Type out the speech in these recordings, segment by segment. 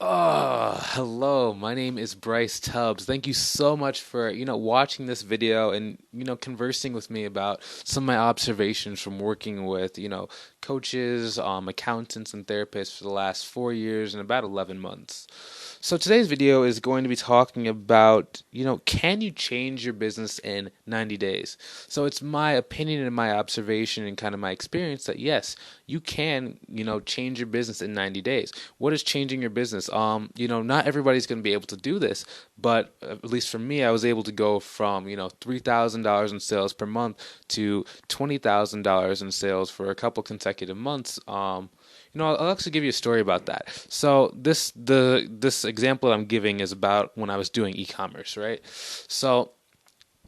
Oh, hello. My name is Bryce Tubbs. Thank you so much for, watching this video and, conversing with me about some of my observations from working with, coaches, accountants, and therapists for the last 4 years and about 11 months. So today's video is going to be talking about, can you change your business in 90 days? So it's my opinion and my observation and kind of my experience that yes, you can, change your business in 90 days. What is changing your business? Not everybody's going to be able to do this, but at least for me, I was able to go from, $3,000 in sales per month to $20,000 in sales for a couple consecutive months. I'll actually give you a story about that. So this example I'm giving is about when I was doing e-commerce, right? So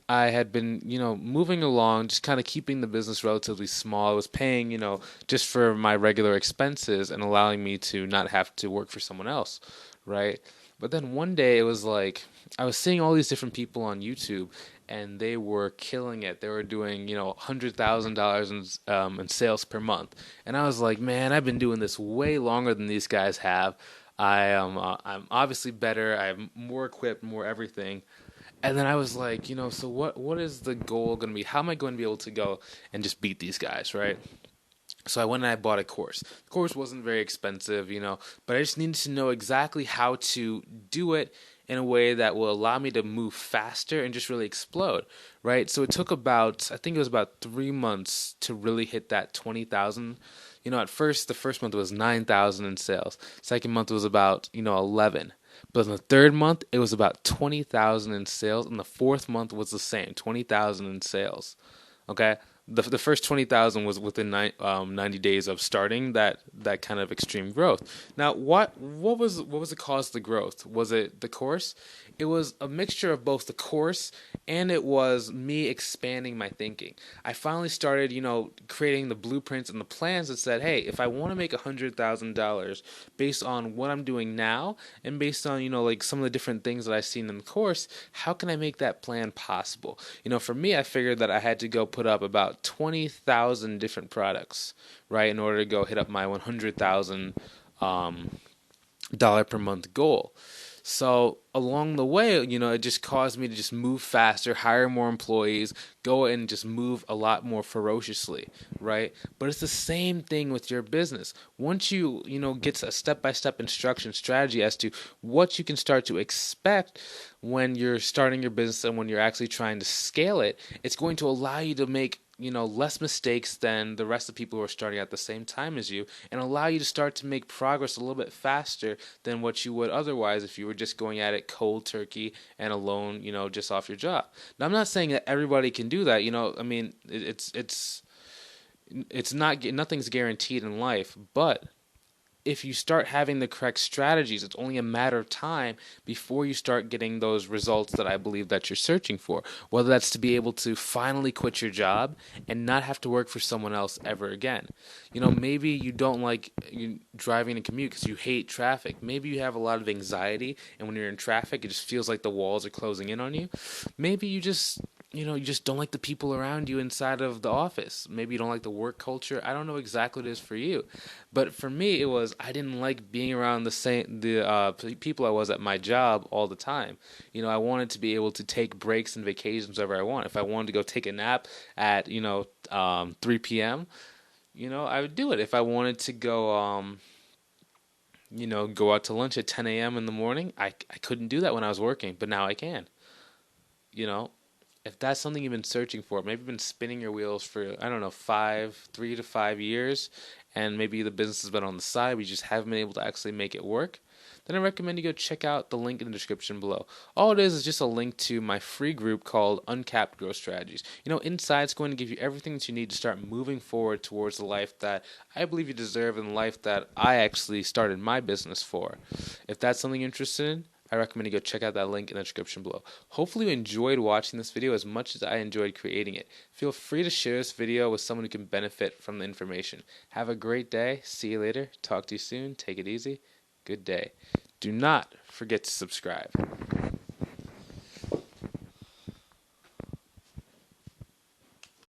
I had been, moving along, just kind of keeping the business relatively small. I was paying, just for my regular expenses and allowing me to not have to work for someone else, right? But then one day it was like I was seeing all these different people on YouTube, and they were killing it. They were doing, $100,000 in sales per month, and I was like, man, I've been doing this way longer than these guys have. I'm obviously better. I'm more equipped, more everything. And then I was like, so what is the goal going to be? How am I going to be able to go and just beat these guys, right? So I went and I bought a course. The course wasn't very expensive, but I just needed to know exactly how to do it in a way that will allow me to move faster and just really explode, right? So it took about, I think it was about 3 months to really hit that 20,000. At first, the first month was 9,000 in sales. Second month was about, 11. But in the third month, it was about 20,000 in sales, and the fourth month was the same, 20,000 in sales. Okay, the first 20,000 was within 90 days of starting that kind of extreme growth. Now, what was the cause of the growth? Was it the course? It was a mixture of both the course and it was me expanding my thinking. I finally started, creating the blueprints and the plans that said, hey, if I want to make $100,000 based on what I'm doing now and based on, like some of the different things that I've seen in the course, how can I make that plan possible? For me, I figured that I had to go put up about 20,000 different products, right, in order to go hit up my 100,000 dollar per month goal. So along the way, it just caused me to just move faster, hire more employees, go and just move a lot more ferociously, right? But it's the same thing with your business. Once you, get a step-by-step instruction strategy as to what you can start to expect when you're starting your business and when you're actually trying to scale it, it's going to allow you to make less mistakes than the rest of the people who are starting at the same time as you and allow you to start to make progress a little bit faster than what you would otherwise if you were just going at it cold turkey and alone, just off your job. Now, I'm not saying that everybody can do that. I mean, it's not, nothing's guaranteed in life, but if you start having the correct strategies, it's only a matter of time before you start getting those results that I believe that you're searching for. Whether that's to be able to finally quit your job and not have to work for someone else ever again. Maybe you don't like driving a commute because you hate traffic. Maybe you have a lot of anxiety, and when you're in traffic, it just feels like the walls are closing in on you. Maybe you just don't like the people around you inside of the office. Maybe you don't like the work culture. I don't know exactly what it is for you. But for me, it was I didn't like being around the people I was at my job all the time. I wanted to be able to take breaks and vacations whenever I want. If I wanted to go take a nap at 3 p.m., I would do it. If I wanted to go out to lunch at 10 a.m. in the morning, I couldn't do that when I was working, but now I can. You know, if that's something you've been searching for, maybe you've been spinning your wheels for, I don't know, 3 to 5 years, and maybe the business has been on the side, but you just haven't been able to actually make it work, then I recommend you go check out the link in the description below. All it is just a link to my free group called Uncapped Growth Strategies. Inside it's going to give you everything that you need to start moving forward towards the life that I believe you deserve and the life that I actually started my business for. If that's something you're interested in, I recommend you go check out that link in the description below. Hopefully you enjoyed watching this video as much as I enjoyed creating it. Feel free to share this video with someone who can benefit from the information. Have a great day. See you later. Talk to you soon. Take it easy. Good day. Do not forget to subscribe.